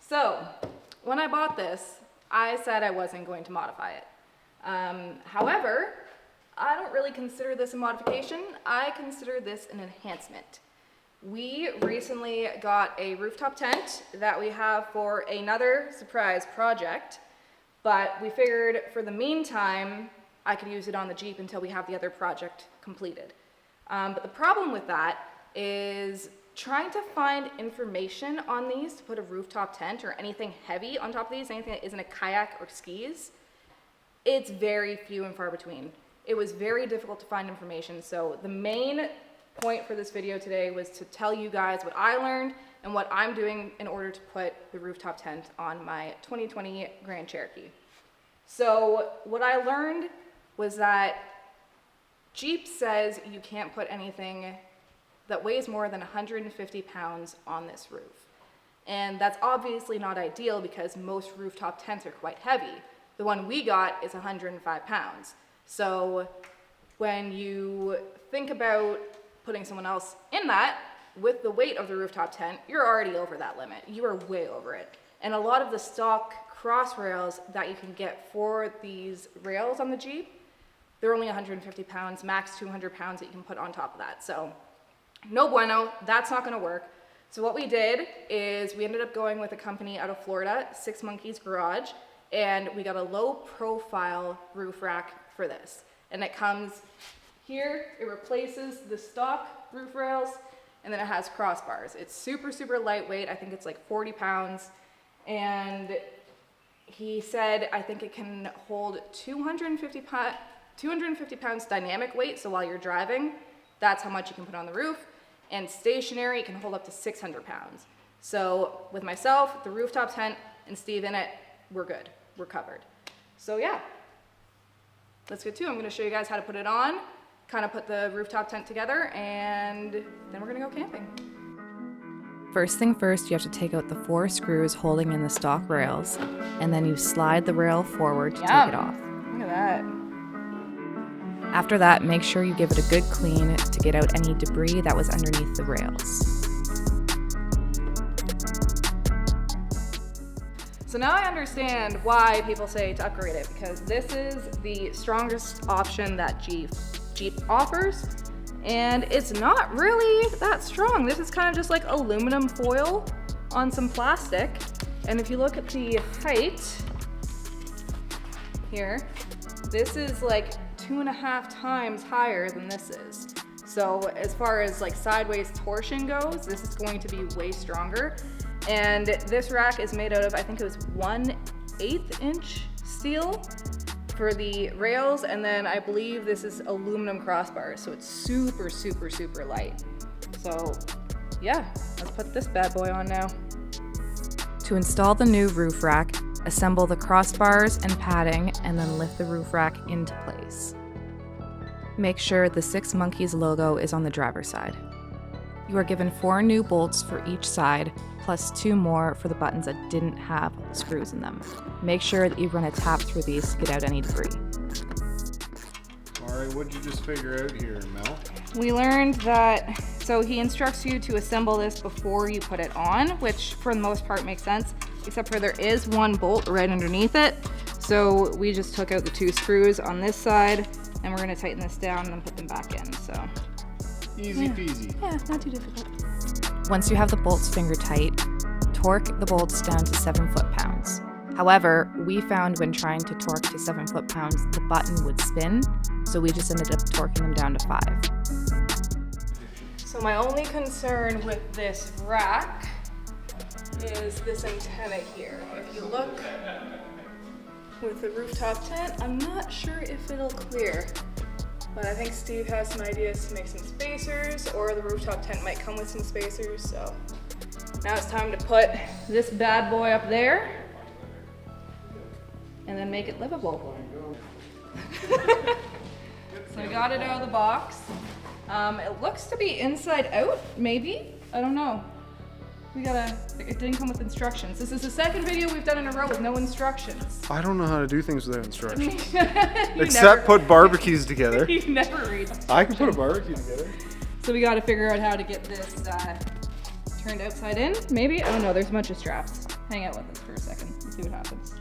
So, when I bought this, I said I wasn't going to modify it. However, I don't really consider this a modification. I consider this an enhancement. We recently got a rooftop tent that we have for another surprise project, but we figured for the meantime, I could use it on the Jeep until we have the other project completed. But the problem with that is trying to find information on these to put a rooftop tent or anything heavy on top of these, anything that isn't a kayak or skis, it's very few and far between. It was very difficult to find information, so the main point for this video today was to tell you guys what I learned and what I'm doing in order to put the rooftop tent on my 2020 Grand Cherokee. So what I learned was that Jeep says you can't put anything that weighs more than 150 pounds on this roof. And that's obviously not ideal because most rooftop tents are quite heavy. The one we got is 105 pounds. So when you think about putting someone else in that, with the weight of the rooftop tent, you're already over that limit. You are way over it. And a lot of the stock cross rails that you can get for these rails on the Jeep, they're only 150 pounds, max 200 pounds that you can put on top of that. So no bueno, that's not gonna work. So what we did is we ended up going with a company out of Florida, Six Monkeys Garage, and we got a low profile roof rack for this. And it comes here, it replaces the stock roof rails, and then it has crossbars. It's super, super lightweight. I think it's like 40 pounds. And he said, I think it can hold 250 pounds dynamic weight. So while you're driving, that's how much you can put on the roof. And stationary, it can hold up to 600 pounds. So with myself, the rooftop tent, and Steve in it, we're good. We're covered. So yeah, let's get to it. I'm gonna show you guys how to put it on, kind of put the rooftop tent together, and then we're gonna go camping. First thing first, you have to take out the 4 screws holding in the stock rails, and then you slide the rail forward to take it off. Look at that. After that, make sure you give it a good clean to get out any debris that was underneath the rails. So now I understand why people say to upgrade it, because this is the strongest option that Jeep offers, and it's not really that strong. This is kind of just like aluminum foil on some plastic. And if you look at the height here, this is like 2.5 times higher than this is. So as far as like sideways torsion goes, this is going to be way stronger. And this rack is made out of, I think it was 1/8 inch steel for the rails, and then I believe this is aluminum crossbars, so it's super, super, super light. So yeah, let's put this bad boy on now. To install the new roof rack, assemble the crossbars and padding, and then lift the roof rack into place. Make sure the Six Monkeys logo is on the driver's side. You are given 4 new bolts for each side, plus 2 more for the buttons that didn't have screws in them. Make sure that you run a tap through these to get out any debris. All right, what'd you just figure out here, Mel? We learned that, so he instructs you to assemble this before you put it on, which for the most part makes sense, except for there is 1 bolt right underneath it. So we just took out the 2 screws on this side, and we're gonna tighten this down and then put them back in, so. Easy peasy. Yeah, not too difficult. Once you have the bolts finger tight, torque the bolts down to 7 foot-pounds. However, we found when trying to torque to 7 foot-pounds, the button would spin, so we just ended up torquing them down to 5. So my only concern with this rack is this antenna here. If you look with the rooftop tent, I'm not sure if it'll clear. But I think Steve has some ideas to make some spacers, or the rooftop tent might come with some spacers, so. Now it's time to put this bad boy up there, and then make it livable. So I got it out of the box. It looks to be inside out, maybe? I don't know. It didn't come with instructions. This is the second video we've done in a row with no instructions. I don't know how to do things without instructions. Except put barbecues together. You never read. I can put a barbecue together. So we got to figure out how to get this turned outside in, maybe? I don't know, there's a bunch of straps. Hang out with us for a second and see what happens.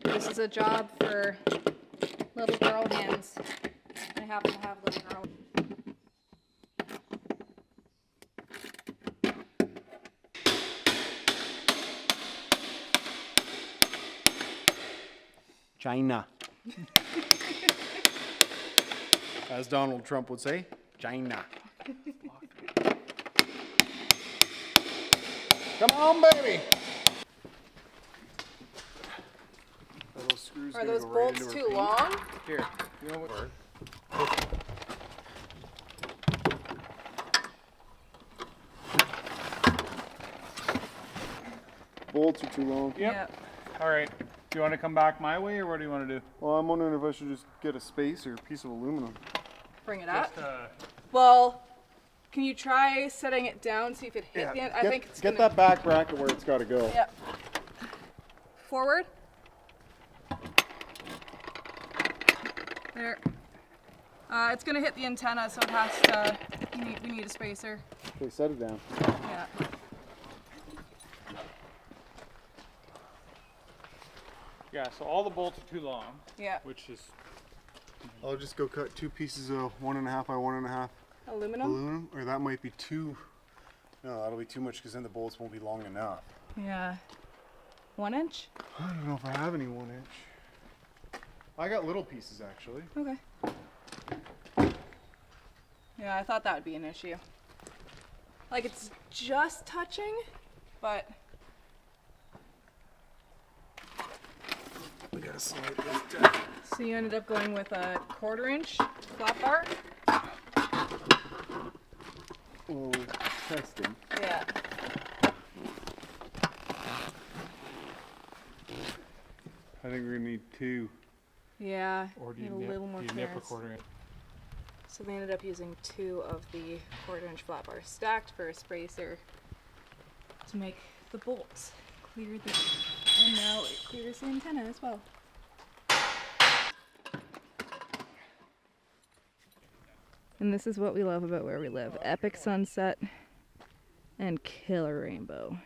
This is a job for little girl hands. I happen to have little girl. China. As Donald Trump would say, China. Come on, baby. Are those bolts too long? Here, you know what? Bolts are too long. Yep. All right. Do you want to come back my way, or what do you want to do? Well, I'm wondering if I should just get a space or a piece of aluminum. Bring it up. Just, Well, can you try setting it down, see if it hit the end? I think it's Get gonna... that back bracket where it's got to go. Yep. Forward. There. It's gonna hit the antenna, so it has to. We need a spacer. Okay, set it down. Yeah. yeah. So all the bolts are too long, Yeah. which is I'll just go cut 2 pieces of 1.5 by 1.5 Aluminum. aluminum, or that might be too. No, that'll be too much because then the bolts won't be long enough. Yeah. 1 inch. I don't know if I have any 1 inch. I got little pieces actually. Okay. Yeah, I thought that would be an issue. Like it's just touching, but We gotta slide this down. so you ended up going with a 1/4 inch flat bar. Oh, testing. Yeah. I think we're gonna need 2. Yeah. Or do you need a little more do you nip a clearance. 1/4 inch? So they ended up using 2 of the 1/4 inch flat bars stacked for a spacer to make the bolts clear the, and now it clears the antenna as well. And this is what we love about where we live. Epic sunset and killer rainbow.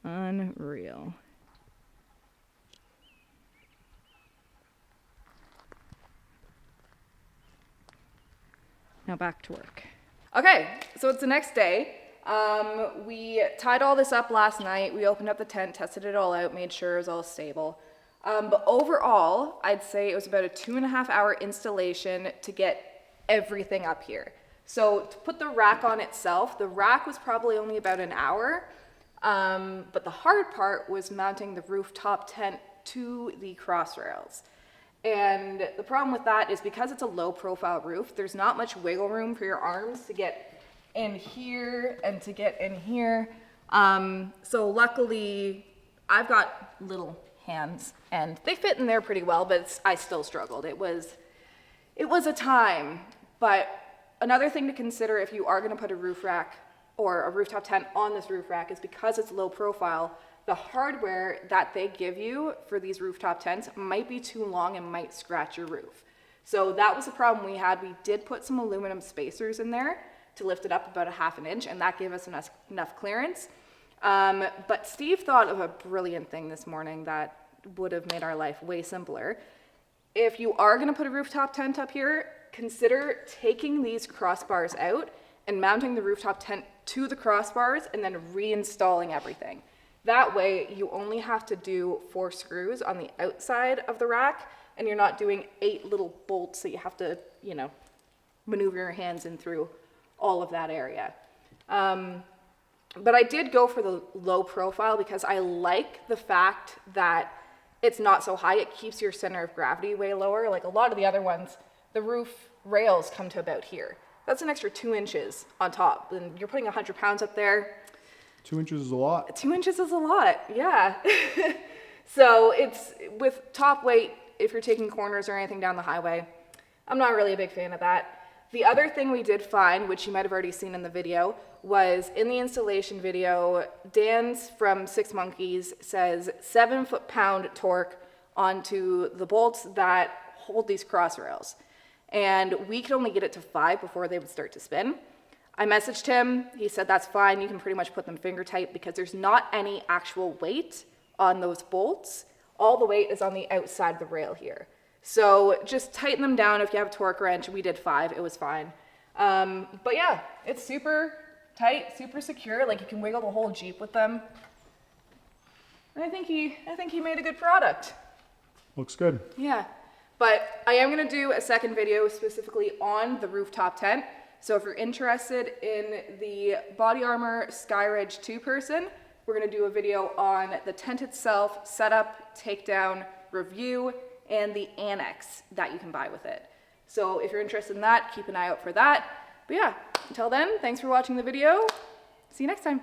Unreal. Now back to work. Okay, so it's the next day. We tied all this up last night. We opened up the tent, tested it all out, made sure it was all stable. But overall, I'd say it was about a 2.5 hour installation to get everything up here. So to put the rack on itself, the rack was probably only about an hour. But the hard part was mounting the rooftop tent to the cross rails. And the problem with that is because it's a low profile roof, there's not much wiggle room for your arms to get in here and to get in here. So luckily I've got little hands and they fit in there pretty well, but I still struggled. It was a time. But another thing to consider if you are gonna put a roof rack or a rooftop tent on this roof rack is because it's low profile, the hardware that they give you for these rooftop tents might be too long and might scratch your roof. So that was the problem we had. We did put some aluminum spacers in there to lift it up about a 1/2 inch, and that gave us enough clearance. But Steve thought of a brilliant thing this morning that would have made our life way simpler. If you are gonna put a rooftop tent up here, consider taking these crossbars out and mounting the rooftop tent to the crossbars and then reinstalling everything. That way, you only have to do 4 screws on the outside of the rack, and you're not doing 8 little bolts that you have to, maneuver your hands in through all of that area. But I did go for the low profile because I like the fact that it's not so high. It keeps your center of gravity way lower. Like a lot of the other ones, the roof rails come to about here. That's an extra 2 inches on top, and you're putting 100 pounds up there. 2 inches is a lot. 2 inches is a lot, yeah. So it's with top weight, if you're taking corners or anything down the highway, I'm not really a big fan of that. The other thing we did find, which you might have already seen in the video, was in the installation video, Dan's from Six Monkeys says 7 foot-pound torque onto the bolts that hold these cross rails. And we could only get it to 5 before they would start to spin. I messaged him, he said that's fine, you can pretty much put them finger tight because there's not any actual weight on those bolts. All the weight is on the outside of the rail here. So just tighten them down if you have a torque wrench. We did 5, it was fine. But yeah, it's super tight, super secure, like you can wiggle the whole Jeep with them. And I think he made a good product. Looks good. Yeah, but I am gonna do a second video specifically on the rooftop tent. So if you're interested in the Body Armour Skyridge 2 person, we're gonna do a video on the tent itself, setup, takedown, review, and the annex that you can buy with it. So if you're interested in that, keep an eye out for that. But yeah, until then, thanks for watching the video. See you next time.